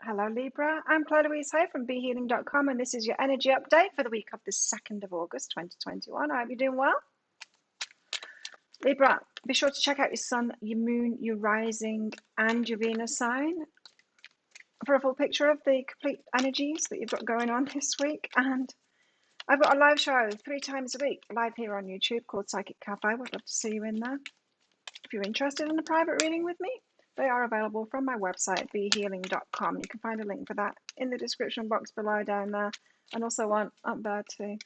Hello, Libra. I'm Claire Louise Hay from BeHealing.com, and this is your energy update for the week of the 2nd of August 2021. I hope you're doing well. Libra, be sure to check out your sun, your moon, your rising, and your Venus sign for a full picture of the complete energies that you've got going on this week. And I've got a live show 3 times a week, live here on YouTube, called Psychic Cafe. I would love to see you in there. If you're interested in a private reading with me, they are available from my website, behealing.com. You can find a link for that in the description box below down there, and also one up there too.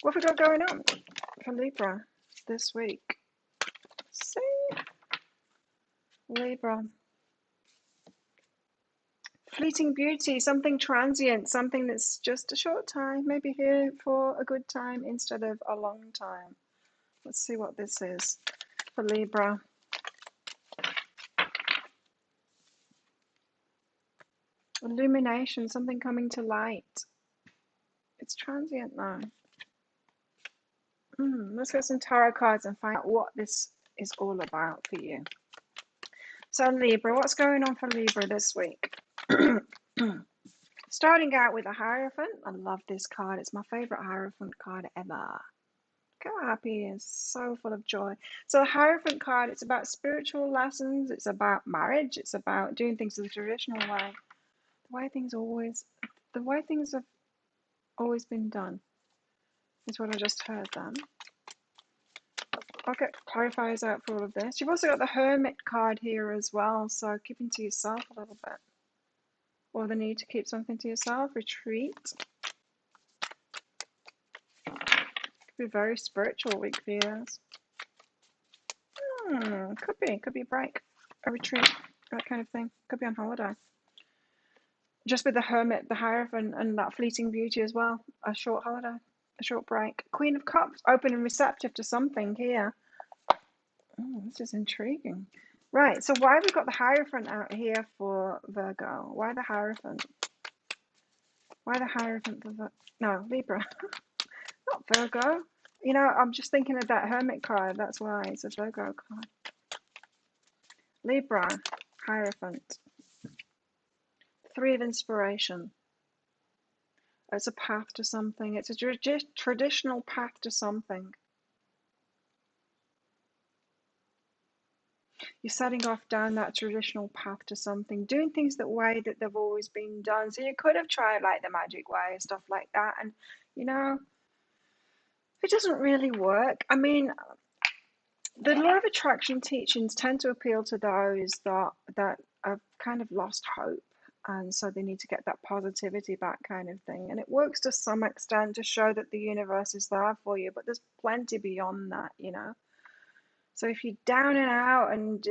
What have we got going on for Libra this week? Let's see. Libra. Fleeting beauty, something transient, something that's just a short time, maybe here for a good time instead of a long time. Let's see what this is for Libra. Illumination, something coming to light. It's transient now. Let's get some tarot cards and find out what this is all about for you. So Libra, what's going on for Libra this week? Starting out with a Hierophant. I love this card. It's my favorite Hierophant card ever. Look how happy he is. So full of joy. So the Hierophant card, it's about spiritual lessons. It's about marriage. It's about doing things the traditional way. The way things have always been done is what I just heard then. I'll get clarifiers out for all of this. You've also got the Hermit card here as well, so keeping to yourself a little bit. Or the need to keep something to yourself, retreat. Could be a very spiritual week for you guys. Could be a break, a retreat, that kind of thing. Could be on holiday. Just with the Hermit, the Hierophant, and that fleeting beauty as well. A short holiday, a short break. Queen of Cups, open and receptive to something here. Oh, this is intriguing. Right, so why have we got the Hierophant out here for Virgo? Why the Hierophant? Why the Hierophant for no, Libra. Not Virgo. You know, I'm just thinking of that Hermit card. That's why it's a Virgo card. Libra, Hierophant. 3 of Inspiration. It's a path to something. It's a traditional path to something. You're setting off down that traditional path to something, doing things that way that they've always been done. So you could have tried like the magic way and stuff like that, and you know, it doesn't really work. I mean, the law of attraction teachings tend to appeal to those that have kind of lost hope, and so they need to get that positivity back, kind of thing. And it works to some extent to show that the universe is there for you, but there's plenty beyond that, you know. So if you're down and out and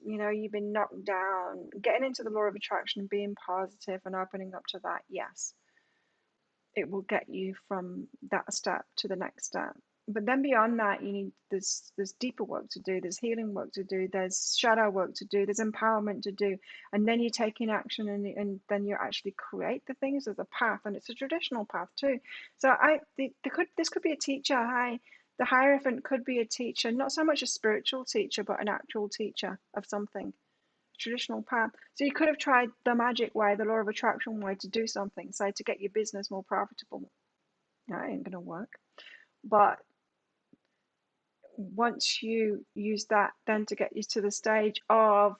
you know you've been knocked down, getting into the law of attraction, being positive and opening up to that, yes, it will get you from that step to the next step. But then beyond that, you need there's deeper work to do, there's healing work to do, there's shadow work to do, there's empowerment to do, and then you're taking action, and then you actually create the things of the path, and it's a traditional path too. So this could be a teacher. The Hierophant could be a teacher, not so much a spiritual teacher, but an actual teacher of something, a traditional path. So you could have tried the magic way, the law of attraction way to do something, say to get your business more profitable. That ain't going to work. But once you use that then to get you to the stage of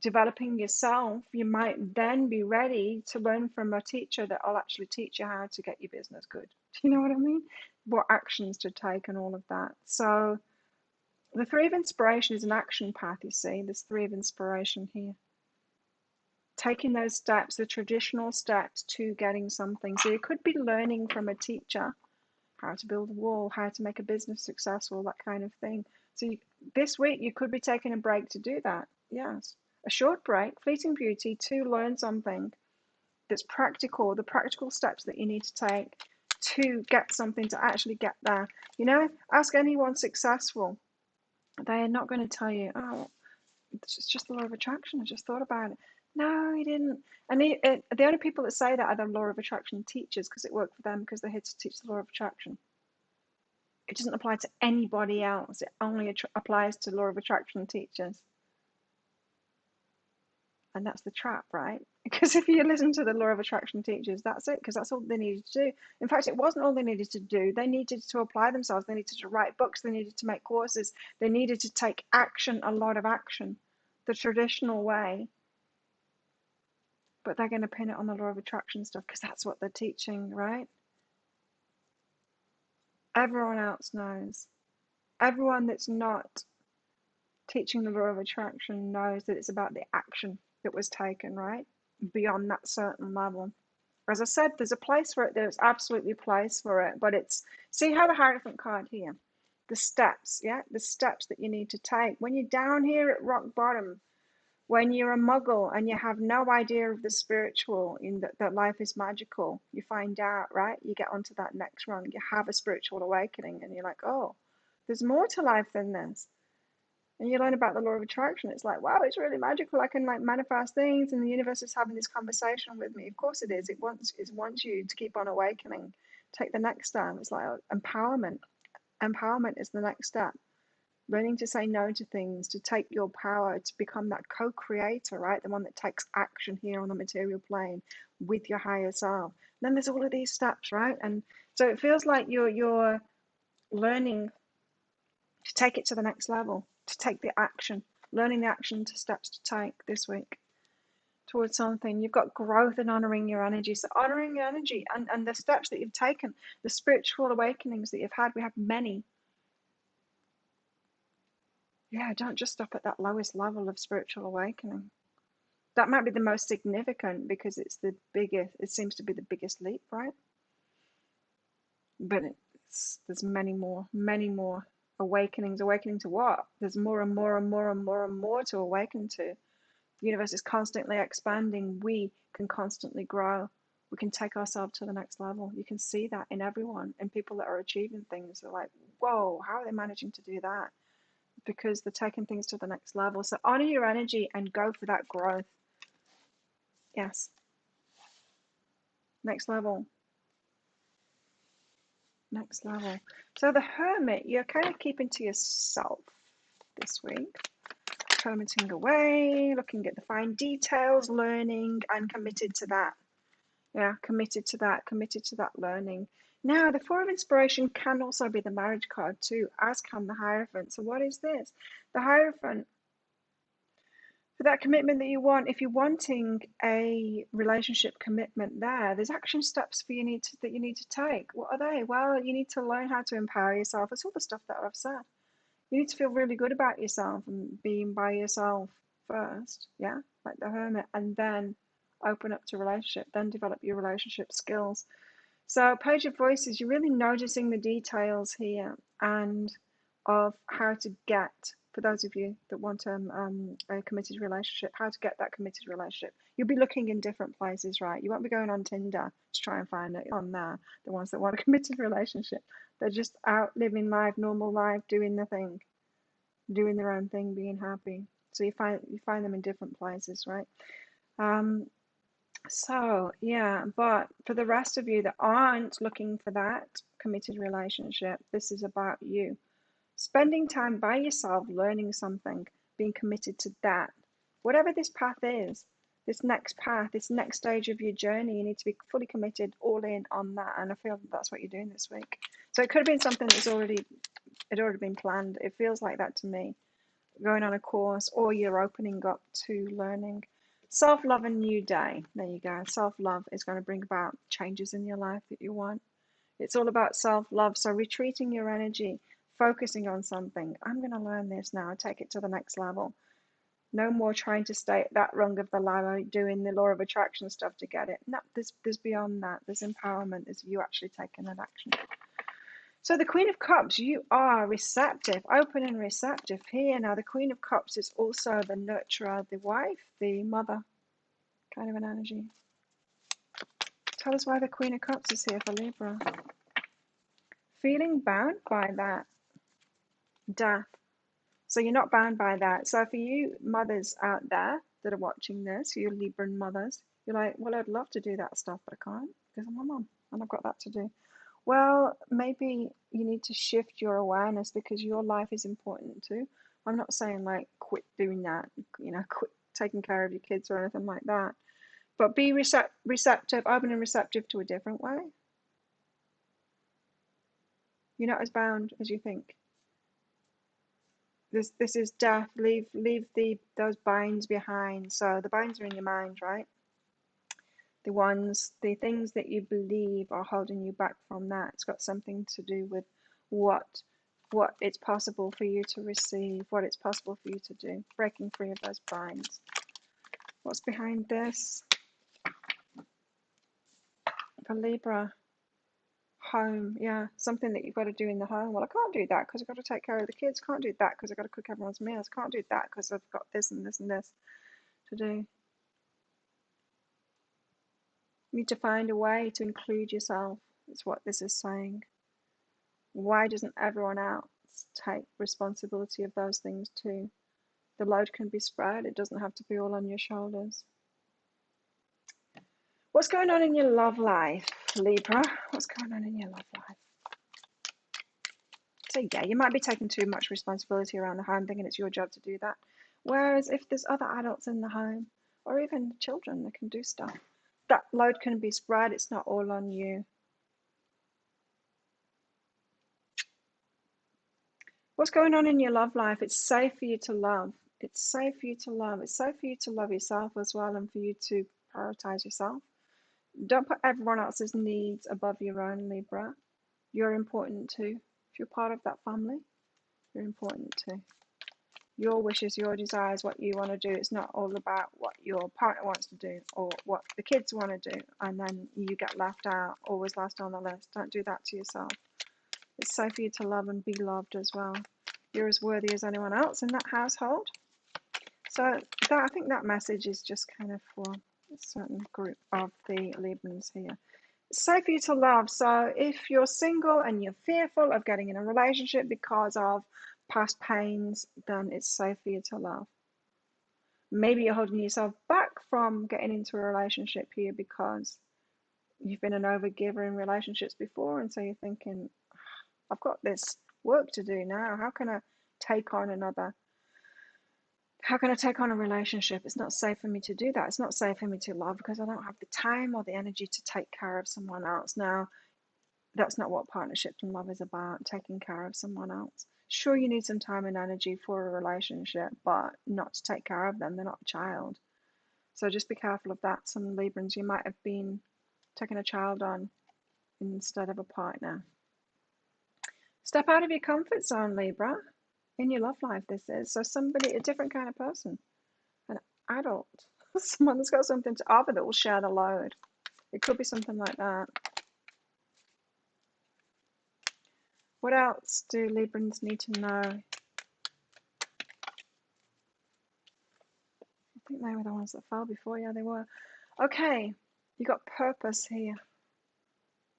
developing yourself, you might then be ready to learn from a teacher that will actually teach you how to get your business good. Do you know what I mean? What actions to take and all of that. So the 3 of Inspiration is an action path, you see. There's 3 of Inspiration here. Taking those steps, the traditional steps to getting something. So you could be learning from a teacher how to build a wall, how to make a business successful, that kind of thing. So this week you could be taking a break to do that. Yes. A short break, fleeting beauty, to learn something that's practical, the practical steps that you need to take to get something, to actually get there. You know, ask anyone successful. They are not going to tell you, oh, it's just the law of attraction. I just thought about it. No, he didn't. And the only people that say that are the law of attraction teachers, because it worked for them, because they're here to teach the law of attraction. It doesn't apply to anybody else. It only applies to law of attraction teachers. And that's the trap, right? Because if you listen to the law of attraction teachers, that's it, because that's all they needed to do. In fact, it wasn't all they needed to do. They needed to apply themselves. They needed to write books. They needed to make courses. They needed to take action, a lot of action, the traditional way. But they're going to pin it on the law of attraction stuff because that's what they're teaching, right? Everyone else knows. Everyone that's not teaching the law of attraction knows that it's about the action that was taken, right? Beyond that certain level. As I said, there's a place for it. There's absolutely a place for it. But it's, see how the Hierophant card here, the steps, yeah? The steps that you need to take. When you're down here at rock bottom, when you're a muggle and you have no idea of the spiritual, in that life is magical, you find out, right? You get onto that next rung. You have a spiritual awakening and you're like, oh, there's more to life than this. And you learn about the law of attraction. It's like, wow, it's really magical. I can like manifest things, and the universe is having this conversation with me. Of course it is. It wants you to keep on awakening. Take the next step. It's like empowerment. Empowerment is the next step. Learning to say no to things, to take your power, to become that co-creator, right? The one that takes action here on the material plane with your higher self. And then there's all of these steps, right? And so it feels like you're learning to take it to the next level, to take the action, learning the action to steps to take this week towards something. You've got growth and honoring your energy. So honoring your energy and the steps that you've taken, the spiritual awakenings that you've had, we have many. Yeah, don't just stop at that lowest level of spiritual awakening. That might be the most significant because it's the biggest, it seems to be the biggest leap, right? But there's many more awakenings. Awakening to what? There's more and more and more and more and more to awaken to. The universe is constantly expanding. We can constantly grow. We can take ourselves to the next level. You can see that in everyone, and people that are achieving things. They're like, whoa, how are they managing to do that? Because they're taking things to the next level. So honor your energy and go for that growth. Yes. Next level. Next level. So the Hermit, you're kind of keeping to yourself this week. Hermiting away, looking at the fine details, learning, and committed to that. Yeah, committed to that learning. Now, the Four of Inspiration can also be the marriage card too, as can the Hierophant. So what is this? The Hierophant, for that commitment that you want, if you're wanting a relationship commitment there's action steps that you need to take. What are they? Well, you need to learn how to empower yourself. It's all the stuff that I've said. You need to feel really good about yourself and being by yourself first, yeah, like the Hermit, and then open up to relationship, then develop your relationship skills. So Page of Voices, you're really noticing the details here and of how to get, for those of you that want a committed relationship, how to get that committed relationship. You'll be looking in different places, right? You won't be going on Tinder to try and find it on there, the ones that want a committed relationship. They're just out living life, normal life, doing the thing, doing their own thing, being happy. So you find them in different places, right? So yeah, but for the rest of you that aren't looking for that committed relationship, this is about you. Spending time by yourself, learning something, being committed to that. Whatever this path is, this next path, this next stage of your journey, you need to be fully committed, all in on that. And I feel that's what you're doing this week. So it could have been something that's already been planned. It feels like that to me. Going on a course, or you're opening up to learning. Self-love and new day. There you go. Self-love is going to bring about changes in your life that you want. It's all about self-love. So retreating your energy, focusing on something. I'm going to learn this now. Take it to the next level. No more trying to stay at that rung of the ladder, doing the law of attraction stuff to get it. No, there's beyond that. There's empowerment. There's you actually taking an action. So the Queen of Cups, you are receptive, open and receptive here. Now the Queen of Cups is also the nurturer, the wife, the mother kind of an energy. Tell us why the Queen of Cups is here for Libra. Feeling bound by that death. So you're not bound by that. So for you mothers out there that are watching this, you Libran mothers, you're like, well, I'd love to do that stuff, but I can't because I'm a mom and I've got that to do. Well, maybe you need to shift your awareness because your life is important too. I'm not saying like quit doing that, quit taking care of your kids or anything like that. But be receptive, open and receptive to a different way. You're not as bound as you think. This is death. Leave those binds behind. So the binds are in your mind, right? The things that you believe are holding you back from that. It's got something to do with what it's possible for you to receive, what it's possible for you to do, breaking free of those binds. What's behind this? For Libra, home. Yeah, something that you've got to do in the home. Well, I can't do that because I've got to take care of the kids. Can't do that because I've got to cook everyone's meals. Can't do that because I've got this and this and this to do. You need to find a way to include yourself. It's what this is saying. Why doesn't everyone else take responsibility of those things too? The load can be spread. It doesn't have to be all on your shoulders. What's going on in your love life, Libra? What's going on in your love life? So yeah, you might be taking too much responsibility around the home, thinking it's your job to do that. Whereas if there's other adults in the home, or even children that can do stuff, that load can be spread. It's not all on you. What's going on in your love life? It's safe for you to love. It's safe for you to love. It's safe for you to love yourself as well, and for you to prioritize yourself. Don't put everyone else's needs above your own, Libra. You're important too. If you're part of that family, you're important too. Your wishes, your desires, what you want to do. It's not all about what your partner wants to do or what the kids want to do, and then you get left out, always last on the list. Don't do that to yourself. It's safe for you to love and be loved as well. You're as worthy as anyone else in that household. So I think that message is just kind of for a certain group of the Librans here. It's safe for you to love. So if you're single and you're fearful of getting in a relationship because of past pains, then it's safe for you to love. Maybe you're holding yourself back from getting into a relationship here because you've been an overgiver in relationships before, and so you're thinking, I've got this work to do now. How can I take on a relationship? It's not safe for me to do that. It's not safe for me to love because I don't have the time or the energy to take care of someone else. Now, that's not what partnership and love is about, taking care of someone else. Sure, you need some time and energy for a relationship, but not to take care of them. They're not a child. So just be careful of that. Some Librans, you might have been taking a child on instead of a partner. Step out of your comfort zone, Libra. In your love life, this is. So somebody, a different kind of person, an adult, someone that's got something to offer that will share the load. It could be something like that. What else do Librans need to know? I think they were the ones that fell before. Yeah, they were. Okay, you got purpose here.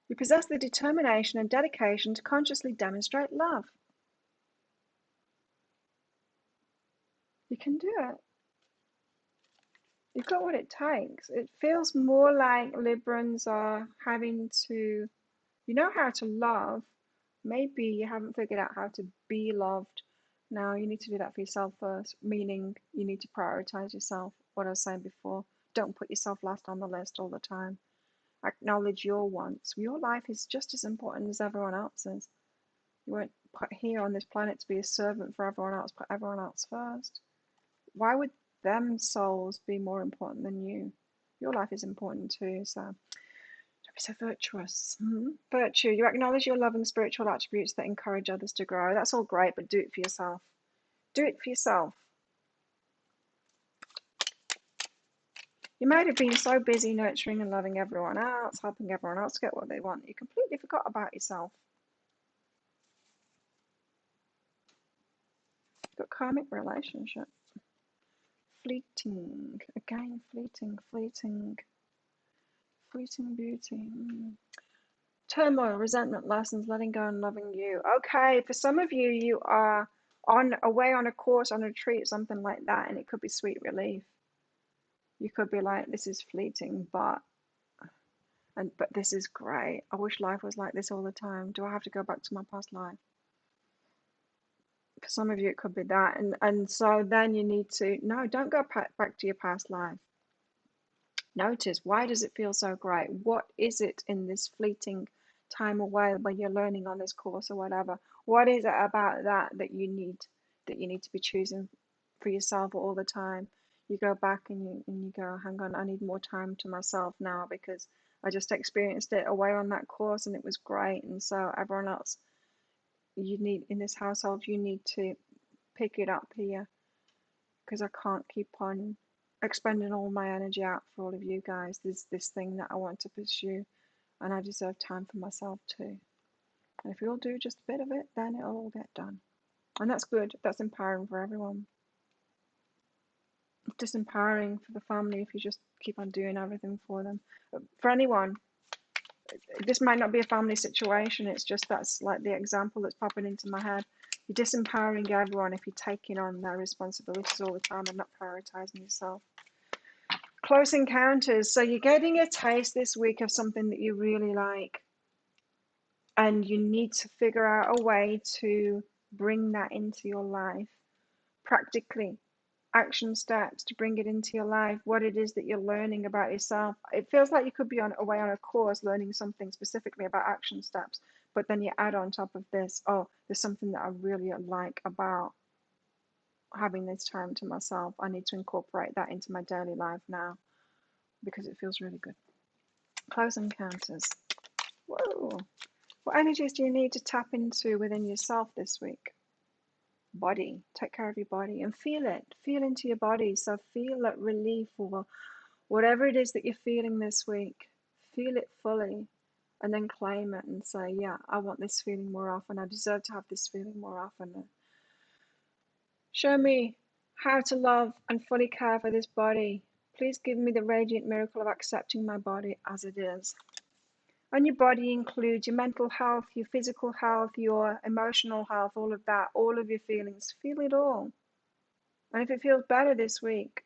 You possess the determination and dedication to consciously demonstrate love. You can do it. You've got what it takes. It feels more like Librans are having to, you know how to love. Maybe you haven't figured out how to be loved. Now you need to do that for yourself first, meaning you need to prioritize yourself. What I was saying before, don't put yourself last on the list all the time. Acknowledge your wants. Your life is just as important as everyone else's. You weren't put here on this planet to be a servant for everyone else. Put everyone else first. Why would them souls be more important than you? Your life is important too, so don't be so virtuous. Virtue, you acknowledge your loving spiritual attributes that encourage others to grow. That's all great, but do it for yourself. Do it for yourself. You might have been so busy nurturing and loving everyone else, helping everyone else get what they want, you completely forgot about yourself. You've got karmic relationship. Fleeting. Again, fleeting. Fleeting beauty. Turmoil, resentment, lessons, letting go and loving you. Okay, for some of you, you are away on a course, on a retreat, something like that, and it could be sweet relief. You could be like, this is fleeting, but this is great. I wish life was like this all the time. Do I have to go back to my past life? For some of you, it could be that. And so then you need to, no, don't go back to your past life. Notice, why does it feel so great? What is it in this fleeting time away when you're learning on this course or whatever? What is it about that you need to be choosing for yourself all the time? You go back and you go, hang on, I need more time to myself now because I just experienced it away on that course and it was great. And so everyone else, you need in this household, you need to pick it up here because I can't keep on expending all my energy out for all of you guys. There's this thing that I want to pursue, and I deserve time for myself too. And if we all do just a bit of it, then it'll all get done. And that's good. That's empowering for everyone. It's disempowering for the family if you just keep on doing everything for them. For anyone, this might not be a family situation. It's just that's like the example that's popping into my head. You're disempowering everyone if you're taking on their responsibilities all the time and not prioritizing yourself. Close encounters. So you're getting a taste this week of something that you really like, and you need to figure out a way to bring that into your life practically. Action steps to bring it into your life, what it is that you're learning about yourself. It feels like you could be away on a course learning something specifically about action steps, but then you add on top of this, oh, there's something that I really like about having this time to myself. I need to incorporate that into my daily life now because it feels really good. Close encounters. Whoa. What energies do you need to tap into within yourself this week? Body. Take care of your body and feel it. Feel into your body. So feel that relief or whatever it is that you're feeling this week. Feel it fully and then claim it and say, yeah, I want this feeling more often. I deserve to have this feeling more often. Show me how to love and fully care for this body. Please give me the radiant miracle of accepting my body as it is. And your body includes your mental health, your physical health, your emotional health, all of that, all of your feelings. Feel it all. And if it feels better this week,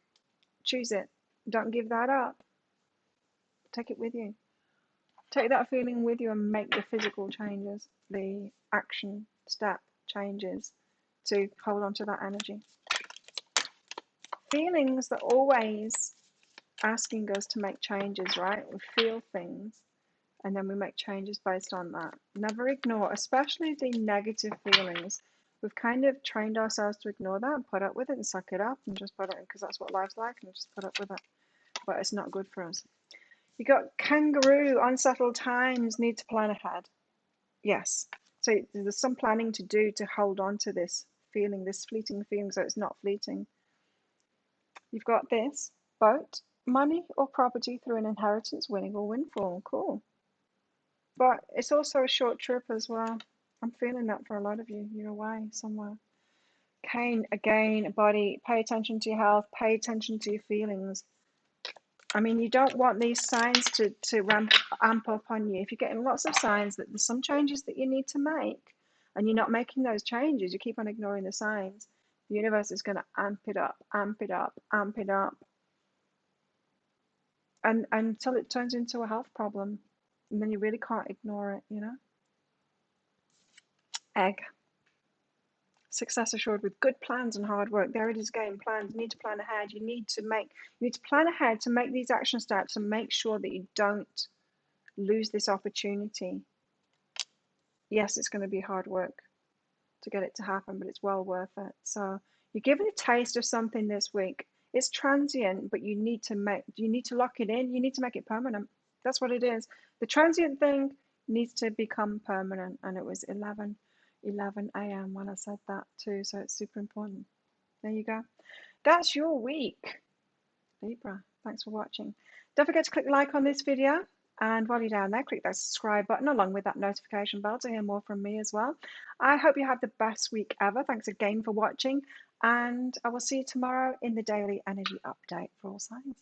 choose it. Don't give that up. Take it with you. Take that feeling with you and make the physical changes, the action step changes to hold on to that energy. Feelings that always asking us to make changes, right? We feel things and then we make changes based on that. Never ignore, especially the negative feelings. We've kind of trained ourselves to ignore that and put up with it and suck it up and just put it, because that's what life's like, and just put up with it. But it's not good for us. You got kangaroo, unsettled times, need to plan ahead. Yes. So there's some planning to do to hold on to this feeling, this fleeting feeling, so it's not fleeting. You've got this boat, money or property through an inheritance, winning or windfall. Cool. But it's also a short trip as well. I'm feeling that for a lot of you. You're away somewhere. Cain, again, body, pay attention to your health, pay attention to your feelings. I mean, you don't want these signs to amp up on you. If you're getting lots of signs that there's some changes that you need to make and you're not making those changes, you keep on ignoring the signs, the universe is going to amp it up, amp it up, amp it up. And until it turns into a health problem. And then you really can't ignore it, you know? Egg. Success assured with good plans and hard work. There it is again, plans. You need to plan ahead. You need to plan ahead to make these action steps and make sure that you don't lose this opportunity. Yes, it's going to be hard work to get it to happen, but it's well worth it. So you're given a taste of something this week. It's transient, but you need to lock it in. You need to make it permanent. That's what it is. The transient thing needs to become permanent, and it was 11 a.m. when I said that too, so it's super important. There you go. That's your week, Libra. Thanks for watching. Don't forget to click like on this video, and while you're down there, click that subscribe button along with that notification bell to hear more from me as well. I hope you have the best week ever. Thanks again for watching, and I will see you tomorrow in the daily energy update for all signs.